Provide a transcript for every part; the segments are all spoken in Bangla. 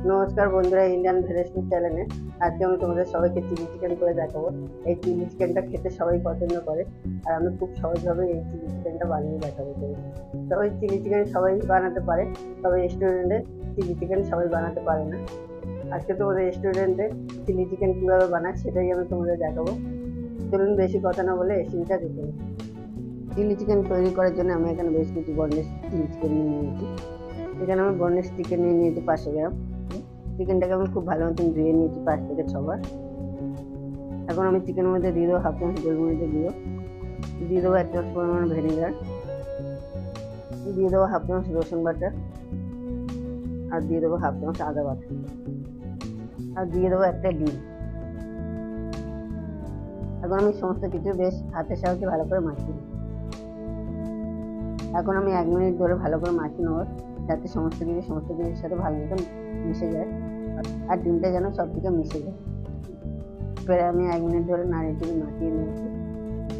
নমস্কার বন্ধুরা, ইন্ডিয়ান ভেরিয়েশন চ্যানেলে আজকে আমি তোমাদের সবাইকে চিলি চিকেন করে দেখাবো। এই চিলি চিকেনটা খেতে সবাই পছন্দ করে, আর আমি খুব সহজভাবে এই চিলি চিকেনটা বানিয়ে দেখাবো। তবে চিলি চিকেন সবাই বানাতে পারে, তবে রেস্টুরেন্টে চিলি চিকেন সবাই বানাতে পারে না। আজকে তোমাদের রেস্টুরেন্টে চিলি চিকেন কীভাবে বানায় সেটাই আমি তোমাদের দেখাবো। চলুন বেশি কথা না বলে রেসিপিটা দেখে নিই। চিলি চিকেন তৈরি করার জন্য আমি এখানে বেশ কিছু বোনলেস চিলি চিকেন নিয়ে নিয়েছি। এখানে আমি বোনলেস চিকেন নিয়ে নিয়েছি 500 গ্রাম। চিকেনটাকে আমি খুব ভালো মতন ধুয়ে নিয়েছি 5 থেকে 6 বার। এখন আমি চিকেনের মধ্যে দিয়ে দেবো হাফ চামচ গোলমরিচের গুঁড়ো, দিয়ে দেবো 1 চামচ পরিমাণ ভিনেগার, দিয়ে দেবো হাফ চামচ রসুন বাটা, আর দিয়ে দেবো হাফ চামচ আদা বাটা, আর দিয়ে দেবো একটা ডিম। এখন আমি সমস্ত কিছু বেশ হাতের সাহায্যে ভালো করে মাখিয়ে নেব। এখন আমি 1 মিনিট ধরে ভালো করে মাখিয়ে নেবো, যাতে সমস্ত কিছুর সাথে ভালো মতন মিশে যায়, আর ডিমটা যেন সব থেকে মিশে যায়। এবারে আমি 1 মিনিট ধরে নাড়িয়ে মাখিয়ে নিয়েছি।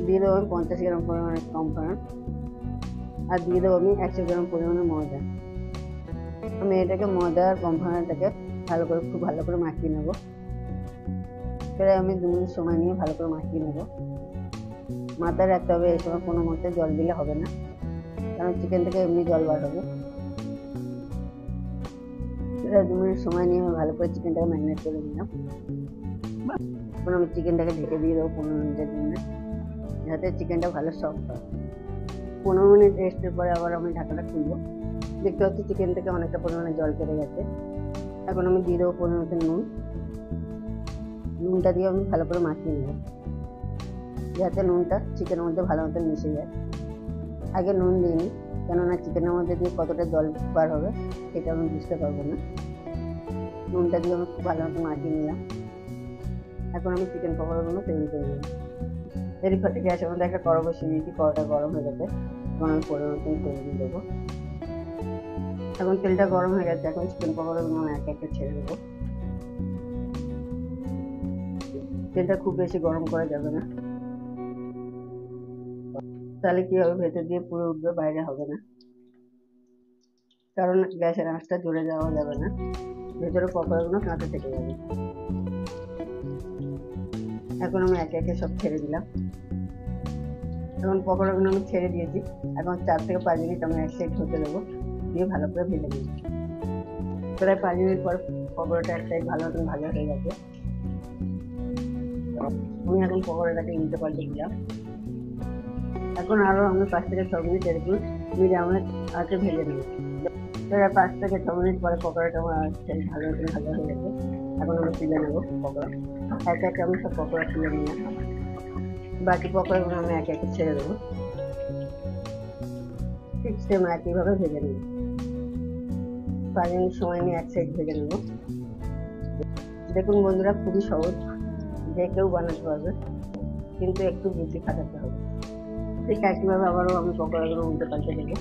দিয়ে দেবো আমি 50 গ্রাম পরিমাণে কর্নফ্লাওয়ার, আর দিয়ে দেবো আমি 100 গ্রাম পরিমাণে ময়দা। আমি এটাকে ময়দা আর কর্নফ্লাওয়ারটাকে খুব ভালো করে মাখিয়ে নেবো। এবারে আমি 2 মিনিট সময় নিয়ে ভালো করে মাখিয়ে নেবো। মাথায় রাখতে হবে এই সময় কোনো মতে জল দিলে হবে না, কারণ চিকেন থেকে এমনি জল বার হবে। এবারে 2 মিনিট সময় নিয়ে আমি ভালো করে চিকেনটাকে ম্যারিনেট করে নিলাম। এখন আমি চিকেনটাকে ঢেকে দিয়ে দেবো 15 মিনিটের জন্য, যাতে চিকেনটা ভালো সফট হয়। 15 মিনিট রেস্টের পরে আবার আমি ঢাকাটা খুলবো। দেখতে পাচ্ছি চিকেন থেকে অনেকটা পরিমাণে জল কেটে গেছে। এখন আমি দিয়ে দেবো পরিমাণ মতো নুনটা দিয়ে আমি ভালো করে মাখিয়ে নেব, যাতে নুনটা চিকেনের মধ্যে ভালো মতো মিশে যায়। আগে নুন দিইনি, কেননা চিকেনের মধ্যে দিয়ে কতটা জল বার হবে সেটা আমি বুঝতে পারবো না। নুনটা দিয়ে আমি খুব ভালো মতো মাখিয়ে নিলাম। এখন আমি চিকেন পকোড়াগুলো তৈরি করে নেব। এরই ফাঁকে গ্যাসের মধ্যে একটা কড়া বসিয়ে দিয়েছি, কড়াটা গরম হয়ে গেছে। এখন আমি পরিমাণ মতন তেল দিয়ে দেবো। এখন তেলটা গরম হয়ে গেছে, এখন চিকেন পকোড়াগুলো আমি একে একে ছেড়ে দেবো। তেলটা খুব বেশি গরম করা যাবে না, তাহলে কি হবে, ভেতর দিয়ে পুরো উঠবে, বাইরে হবে না। কারণ গ্যাসের আঁচটা জ্বলে যাওয়া যাবে না, ভেতরে পকোড়াগুলো কাঁচা থেকে যাবে। এখন আমি একে একে সব ছেড়ে দিলাম। এখন পকোড়াগুলো আমি ছেড়ে দিয়েছি। এখন 4 থেকে 5 মিনিট আমি এক সাইড হতে দেবো, দিয়ে ভালো করে ভেজে নেব। প্রায় 5 মিনিট পর পকোড়াটা এক সাইড ভালো মতন ভাজা হয়ে গেছে। আমি এখন পকোড়াটাকে উল্টে পাল্টে দিলাম। এখন আরও আমি 5 থেকে 6 মিনিট এরকম মিডিয়ামের আঁচে ভেজে নেব। প্রায় 5 থেকে 6 মিনিট পরে পকোড়াটা আমার ভালো মতন ভাজা হয়ে গেছে। এখন আমি তুলে নেবো পকোড়া। একে একে আমি সব পকোড়া তুলে নিলাম। বাকি পকোড়াগুলো আমি একে একে ছেড়ে দেবো, ঠিক সেম একইভাবে ভেজে নেব। 5 মিনিট সময় নিয়ে এক সাইড ভেজে নেব। দেখুন বন্ধুরা, খুবই সহজ, যে কেউ বানাতে পারবে, কিন্তু একটু বুদ্ধি খাটাতে হবে। ঠিক একইভাবে আবারও আমি পকোড়াগুলো উল্টে পাল্টে দেবো।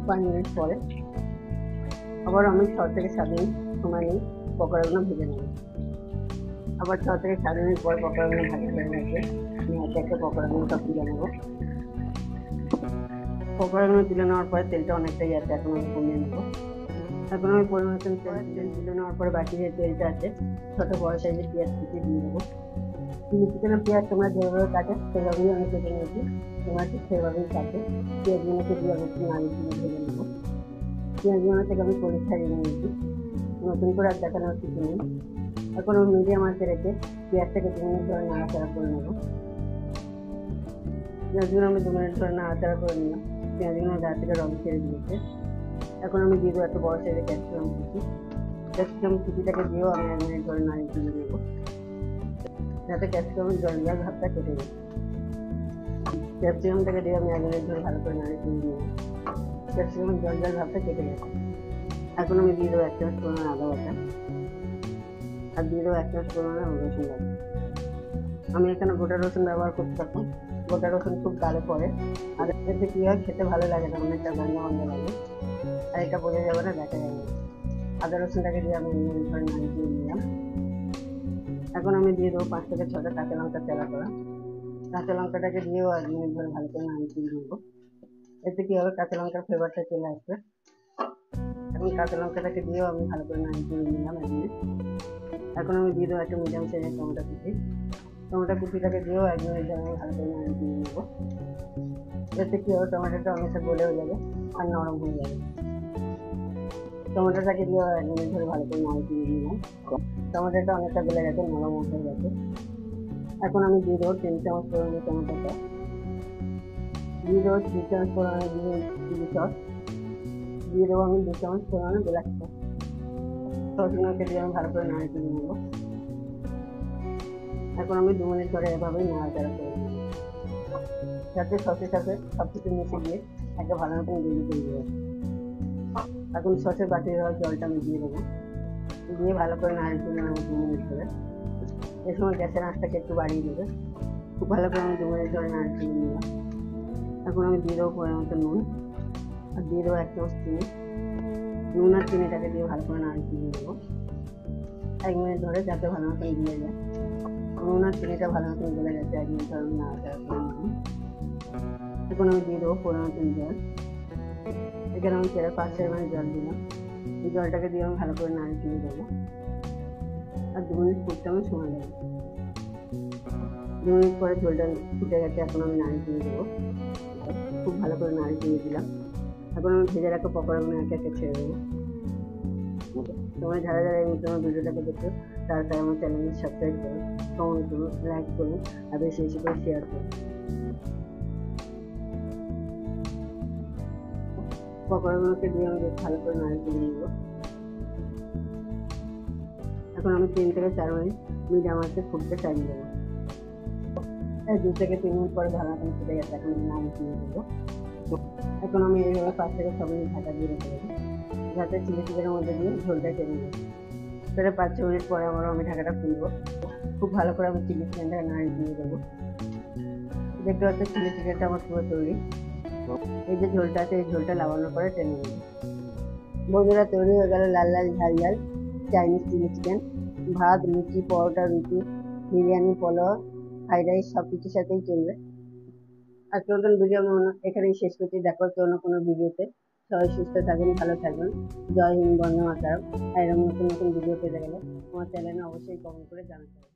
5 মিনিট পরে আবার আমি 6 থেকে 7 মিনিট সময় নিয়ে পকোড়াগুলো ভেজে নেব। আবার 6 থেকে 7 মিনিট পর পকোড়াগুলো ভাজা হয়ে গেছে। আমি একে একে পকোড়াগুলো সব তুলে নেব। পকোড়াগুলো তুলে নেওয়ার পরে তেলটা অনেকটাই আছে, এখন আমি কমিয়ে নেব। এখন আমি পরিমাণ তেল তুলে নেওয়ার পরে বাকি যে তেলটা আছে, ছোট বড় সাইজের পেঁয়াজ কুচি দিয়ে দেবো। চিলি চিকেনের পেঁয়াজ তোমরা যেভাবে কাটে সেভাবেই আমি কেটে নিয়েছি, তোমরা ঠিক সেভাবেই কাটে। পেঁয়াজগুলোকে দিয়ে আমি একটু নাড়িয়ে ভেজে নেব। পেঁয়াজগুলো থেকে আমি পরিষ্কার ছাড়িয়ে নিয়েছি, নতুন করে আর দেখানোর কিছু নেই। এখন আমি মিডিয়াম আঁচে রেখে পেঁয়াজটাকে 2 মিনিট ধরে নাড়াচাড়া করে নেব। পেঁয়াজগুলো আমি 2 মিনিট ধরে নাড়াচাড়া করে নিলাম। পেঁয়াজগুলো গা থেকে রং ছেড়ে দিয়েছে। এখন আমি দিয়ে দেবো একটা বড় সাইজের ক্যাপসিকাম কুচি। ক্যাপসিকাম কুচিটাকে দিয়েও আমি 1 মিনিট ধরে নাড়িয়ে তুলে নেব, যাতে ক্যাপসিকামের জল দেওয়ার ভাবটা কেটে যায়। ক্যাপসিকামটাকে দিয়ে আমি 1 মিনিট ধরে ভালো করে নাড়িয়ে তুলে নেব। ক্যাপসিকামের জল দেওয়ার ভাবটা কেটে গেছে। এখন আমি দিয়ে দেবো 1 চামচ পরিমাণ আদা বাটা, আর দিয়ে দেবো 1 চামচ পরিমাণে রসুন বাটা। আমি এখানে গোটা রসুন ব্যবহার করতে থাকুন। গোটা রসুন খুব গালে পড়ে, আর এতে কি হয়, খেতে ভালো লাগে না, অনেকটা গন্ধ গন্ধ লাগে, আর এটা বোঝা যাবে না, দেখা যাবে না। আদা রসুনটাকে দিয়ে আমি ধরে নাড়িয়ে দিয়ে নিলাম। এখন আমি দিয়ে দেবো 5 থেকে 6টা কাঁচা লঙ্কা চেরা করা। কাঁচা লঙ্কাটাকে দিয়েও 1 মিনিট ধরে ভালো করে নাড়িয়ে দিয়ে নেবো। এতে কি হবে, কাঁচা লঙ্কার ফ্লেভারটা চলে আসবে। এখন কাঁচা লঙ্কাটাকে দিয়েও আমি ভালো করে নাড়িয়ে করে নিলাম একদিনে। এখন আমি দিয়ে দেবো একটা মিডিয়াম সাইজের টমেটো কুচি। টমেটো কুচিটাকে দিয়েও 1 মিনিট আমি ভালো করে নাড়িয়ে দিয়ে নেবো। এতে কি হবে, টমেটোটা অনেকটা গলেও যাবে আর নরম হয়ে যাবে। টমেটোটাকে দিয়ে 1 মিনিট ধরে ভালো করে নাড়িয়ে দিয়ে নিলাম। টমেটোটা অনেকটা গলে গেছে, নরম হয়ে গেছে। এখন আমি দিয়ে দেবো 3 চামচ পরিমাণে টমেটোটা, দিয়ে দেবো 3 চামচ পরিমাণে চিলি সস, দিয়ে দেবো আমি 2 চামচ পরিমাণে ব্ল্যাক সস। সসগুলোকে দিয়ে আমি ভালো করে নাড়িয়ে দিয়ে নেবো। এখন আমি 2 মিনিট ধরে এভাবেই নাড়াচাড়া করে নেবো, যাতে সসের সাথে সব কিছু মিশে গিয়ে একটা ভালো মতন গ্রেভি তৈরি হয়। এখন সসের বাটি দেওয়া জলটা আমি দিয়ে দেবো, দিয়ে ভালো করে নাড়িয়ে তুলে নেবো 2 মিনিট ধরে। এই সময় গ্যাসের আঁচটাকে একটু বাড়িয়ে দেবে। খুব ভালো করে আমি 2 মিনিট ধরে নাড়িয়ে তুলে নিলাম। এখন আমি দিয়ে দেবো পরিমাণ মতো নুন, আর দিয়ে দেবো 1 চামচ চিনি। নুন আর চিনিটাকে দিয়ে ভালো করে নাড়িয়ে তুলে দেবো 1 মিনিট ধরে, যাতে ভালো মতন দিয়ে যায়। নুন আর চিনিটা ভালো মতন গলে গেছে, 1 মিনিট ধরে আমি নাড়াচাড়া করে নিলাম। এখন আমি দিয়ে দেবো পরিমাণ মতন জল। এখানে আমি 5-6 মিনিট জল দিলাম। এই জলটাকে দিয়ে আমি ভালো করে নাড়িয়ে তুলে দেবো, আর 2 মিনিট ফুটতে আমি সময় দেবো। 2 মিনিট পরে ঝোলটা ফুটে গেছে, এখন আমি নাড়িয়ে তুলে দেবো। খুব ভালো করে নাড়িয়ে তুলে দিলাম। এখন আমি ভেজে রাখা পকোড়াগুলো একে একে ছেড়ে দেবো। তোমরা যারা যারা এই নতুন ভিডিওটাকে দেখছো তারা আমার চ্যানেলটি সাবস্ক্রাইব করো, কমেন্ট করুন, লাইক করুন, আর বেশি বেশি করে শেয়ার করুন। পকোড়াগুলোকে দিয়ে আমি বেশ ভালো করে নাড়িয়ে তুলে নেবো। এখন আমি 3 থেকে 4 মিনিট মিডিয়াম আঁচে ফুটতে টাইম দেবো। 2 থেকে 3 মিনিট পরে ভালো মতন ফুটে গেছে, এখন আমি নাড়িয়ে তুলে দেবো। এখন আমি এইভাবে 5 থেকে 6 মিনিট ঢাকা দিয়ে রেখে দেবো, যাতে চিলি চিকেনের মধ্যে দিয়ে ঝোলটা টেনে নেবে। তাহলে 5-6 মিনিট পরে আমি ঢাকাটা খুলবো। খুব ভালো করে আমি চিলি চিকেনটাকে নাড়িয়ে দিয়ে দেবো। দেখতে পাচ্ছি চিলি চিকেনটা আমার পুরো তৈরি। এই যে ঝোলটা আছে, এই ঝোলটা লাগানোর পরে টেনে নেবে। বন্ধুরা, তৈরি হয়ে গেল লাল লাল ঝাল ঝাল চাইনিজ চিলি চিকেন। ভাত, লুচি, পরোটা, রুটি, বিরিয়ানি, পোলাও, ফ্রাইড রাইস সব কিছুর সাথেই চলবে। আজকে নতুন ভিডিও আমি এখানেই শেষ করছি। দেখা হচ্ছে অন্য কোনো ভিডিওতে। সবাই সুস্থ থাকুন, ভালো থাকবেন। জয় হিন্দ, বন্দে মাতরম। আর এরকম নতুন নতুন ভিডিও পেতে গেলে আমার চ্যানেলে অবশ্যই কমেন্ট করে জানাতে হবে।